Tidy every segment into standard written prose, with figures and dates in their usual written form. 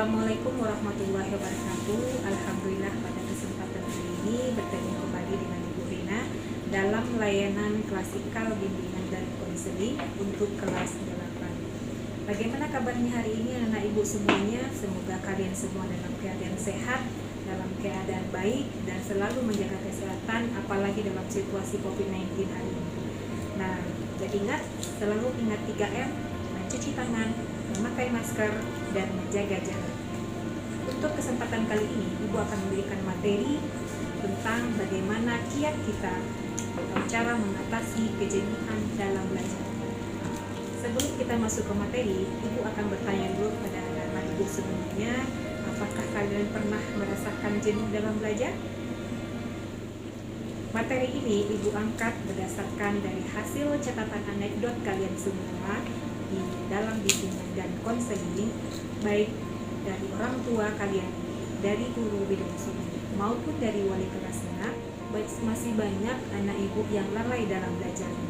Assalamualaikum warahmatullahi wabarakatuh. Alhamdulillah pada kesempatan kali ini bertemu kembali dengan Ibu Rina dalam layanan klasikal bimbingan dan konseling untuk kelas 8. Bagaimana kabarnya hari ini anak ibu semuanya? Semoga kalian semua dalam keadaan sehat, dalam keadaan baik, dan selalu menjaga kesehatan, apalagi dalam situasi COVID-19 hari ini. Nah, jadi selalu ingat 3M, mencuci tangan, memakai masker, dan menjaga jarak. Untuk kesempatan kali ini, Ibu akan memberikan materi tentang bagaimana kiat kita atau cara mengatasi kejenuhan dalam belajar. Sebelum kita masuk ke materi, Ibu akan bertanya dulu pada anak-anak Ibu semuanya, apakah kalian pernah merasakan jenuh dalam belajar? Materi ini Ibu angkat berdasarkan dari hasil catatan anekdot kalian semua di dalam bimbingan dan konseling, baik dari orang tua kalian, dari guru bidang sosial, maupun dari wali kelasnya. Masih banyak anak ibu yang lalai dalam belajarnya.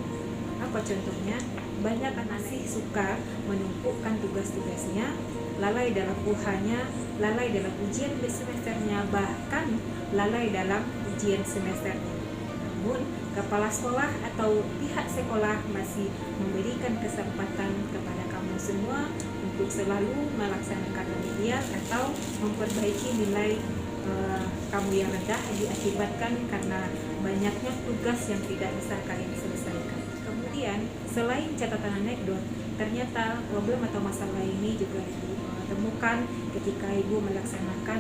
Apa contohnya? Banyak anak masih suka menumpukkan tugas-tugasnya, lalai dalam UH-nya, lalai dalam ujian semesternya, bahkan lalai dalam ujian semesternya. Namun, kepala sekolah atau pihak sekolah masih memberikan kesempatan kepada kamu semua untuk selalu melaksanakan remedial atau memperbaiki nilai kamu yang rendah diakibatkan karena banyaknya tugas yang tidak bisa kalian selesaikan. Kemudian, selain catatan anekdot, ternyata problem atau masalah ini juga ditemukan ketika Ibu melaksanakan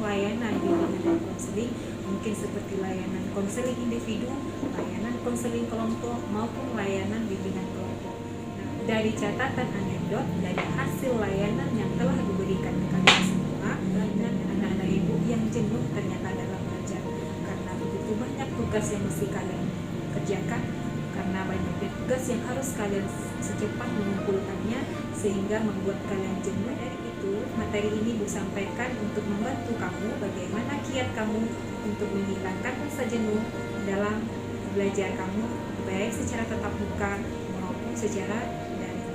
layanan bimbingan dan konseling, mungkin seperti layanan konseling individu, layanan konseling kelompok, maupun layanan bimbingan kelompok. Nah, dari catatan anekdot, dari hasil layanan yang telah diberikan ke kalian semua, banyak anak-anak ibu yang jenuh ternyata dalam belajar karena begitu banyak tugas yang mesti kalian kerjakan, karena banyak tugas yang harus kalian secepat mengumpulkannya sehingga membuat kalian jenuh. Dari itu, materi ini Bu sampaikan untuk membantu kamu bagaimana kiat kamu untuk menghilangkan rasa jenuh dalam belajar kamu, baik secara tatap muka maupun secara daring.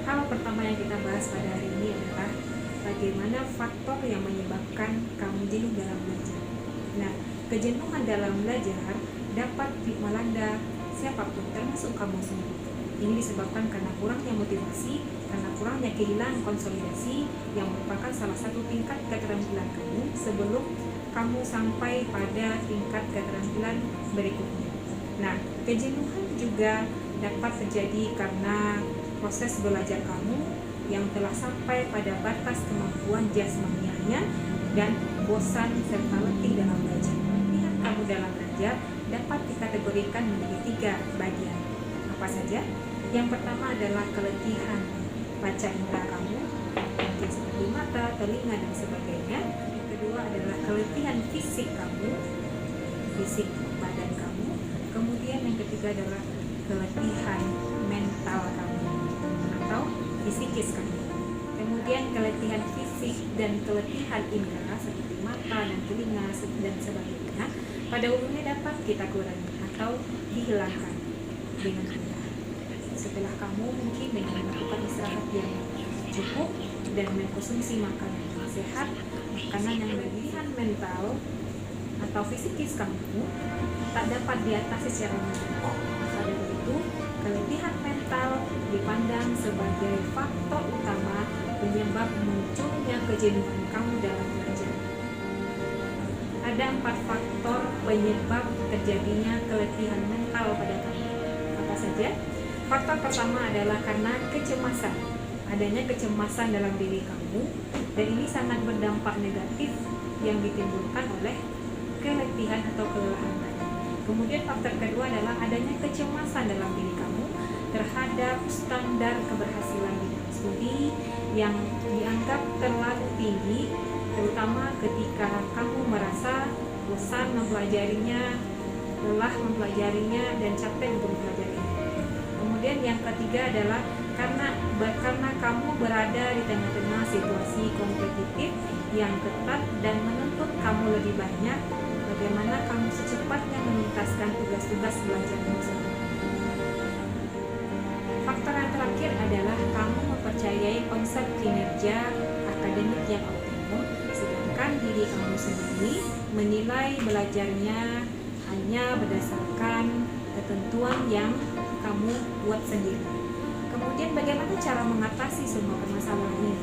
Hal pertama yang kita bahas pada hari ini adalah bagaimana faktor yang menyebabkan kamu jenuh dalam belajar. Nah, kejenuhan dalam belajar dapat melanda siapapun, termasuk kamu sendiri. Ini disebabkan karena kurangnya motivasi, karena kurangnya kehilangan konsolidasi yang merupakan salah satu tingkat keterampilan kamu sebelum kamu sampai pada tingkat keterampilan berikutnya. Nah, kejenuhan juga dapat terjadi karena proses belajar kamu yang telah sampai pada batas kemampuan jasmanianya dan bosan serta letih dalam belajar. Latihan kamu dalam belajar dapat dikategorikan menjadi 3 bagian. Apa saja? Yang pertama adalah keletihan baca indera kamu, mungkin seperti mata, telinga, dan sebagainya. Yang kedua adalah keletihan fisik kamu, fisik badan kamu. Kemudian yang ketiga adalah keletihan mental kamu atau psikis kamu. Kemudian keletihan fisik dan keletihan indera seperti mata dan telinga dan sebagainya pada umumnya dapat kita kurangi atau dihilangkan dengan mudah setelah kamu mungkin dengan melakukan istirahat yang cukup dan mengkonsumsi makanan yang sehat, makanan yang berlebihan mental atau fisikis kamu tak dapat diatasi secara mudah. Maka dari itu, keletihan mental dipandang sebagai faktor utama penyebab munculnya kejenuhan kamu dalam belajar. Ada 4 faktor penyebab terjadinya keletihan mental pada kamu. Apa saja? Faktor pertama adalah karena kecemasan. Adanya kecemasan dalam diri kamu, dan ini sangat berdampak negatif yang ditimbulkan oleh keletihan atau kelelahan tadi. Kemudian faktor kedua adalah adanya kecemasan dalam diri kamu terhadap standar keberhasilan bidang studi yang dianggap terlalu tinggi, terutama ketika kamu merasa bosan mempelajarinya, lelah mempelajarinya, dan capek untuk mempelajarinya. Kemudian yang ketiga adalah karena kamu berada di tengah-tengah situasi kompetitif yang ketat dan menuntut kamu lebih banyak, bagaimana kamu secepatnya menuntaskan tugas-tugas belajarmu sendiri. Faktor yang terakhir adalah kamu mempercayai konsep kinerja akan akademik yang optimum, sedangkan diri kamu sendiri menilai belajarnya hanya berdasarkan ketentuan yang kamu buat sendiri. Kemudian bagaimana cara mengatasi semua permasalahan ini?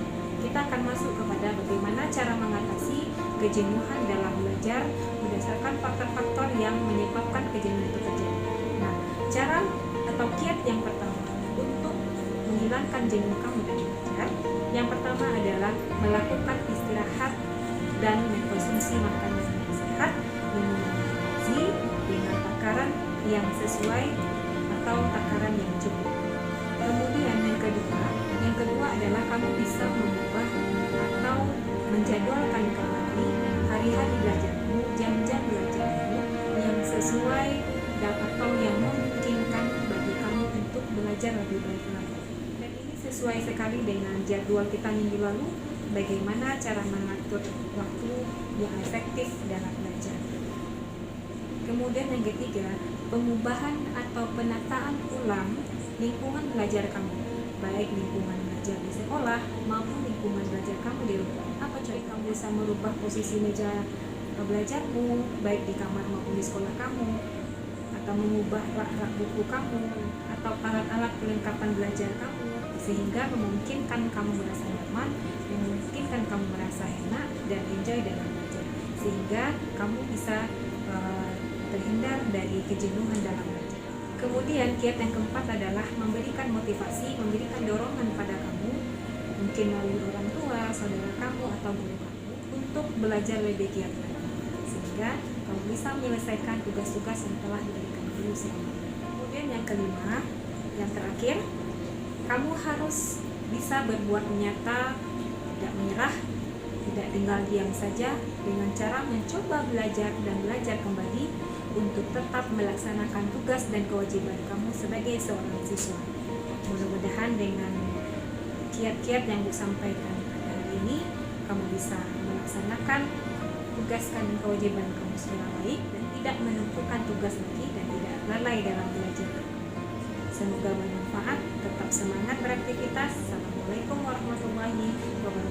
Kita akan masuk kepada bagaimana cara mengatasi kejenuhan dalam belajar berdasarkan faktor-faktor yang menyebabkan kejenuhan itu terjadi. Nah, cara atau kiat yang pertama untuk menghilangkan jenuh kamu dari belajar, yang pertama adalah melakukan istirahat dan mengkonsumsi makanan yang sehat, minum gizi dengan takaran yang sesuai atau takaran yang cukup. Kemudian yang kedua adalah kamu bisa mengubah atau menjadwalkan kembali hari-hari belajarmu, jam-jam belajarmu yang sesuai dan atau yang memungkinkan bagi kamu untuk belajar lebih baik lagi. Dan ini sesuai sekali dengan jadwal kita minggu lalu, bagaimana cara mengatur waktu yang efektif dalam belajar. Kemudian yang ketiga, pengubahan atau penataan ulang lingkungan belajar kamu, baik lingkungan belajar di sekolah maupun lingkungan belajar kamu di rumah. Apa contoh? Kamu bisa merubah posisi meja belajarmu, baik di kamar maupun di sekolah kamu, atau mengubah rak buku kamu, atau alat-alat perlengkapan belajar kamu, sehingga memungkinkan kamu merasa nyaman, memungkinkan kamu merasa enak dan enjoy dalam belajar, sehingga kamu bisa terhindar dari kejenuhan dalam belajar. Kemudian kiat yang keempat adalah memberikan motivasi, memberikan dorongan pada kamu, mungkin melalui orang tua, saudara kamu, atau guru kamu, untuk belajar lebih giat lagi, sehingga kamu bisa menyelesaikan tugas-tugas yang telah diberikan guru sebelumnya. Kemudian yang kelima, yang terakhir, kamu harus bisa berbuat nyata, tidak menyerah, tidak tinggal diam saja, dengan cara mencoba belajar dan belajar kembali untuk tetap melaksanakan tugas dan kewajiban kamu sebagai seorang siswa. Mudah-mudahan dengan kiat-kiat yang Bu sampaikan hari ini, kamu bisa melaksanakan tugas dan kewajiban kamu secara baik dan tidak menumpukan tugas lagi dan tidak lalai dalam belajar. Semoga bermanfaat, tetap semangat beraktivitas. Assalamualaikum warahmatullahi wabarakatuh.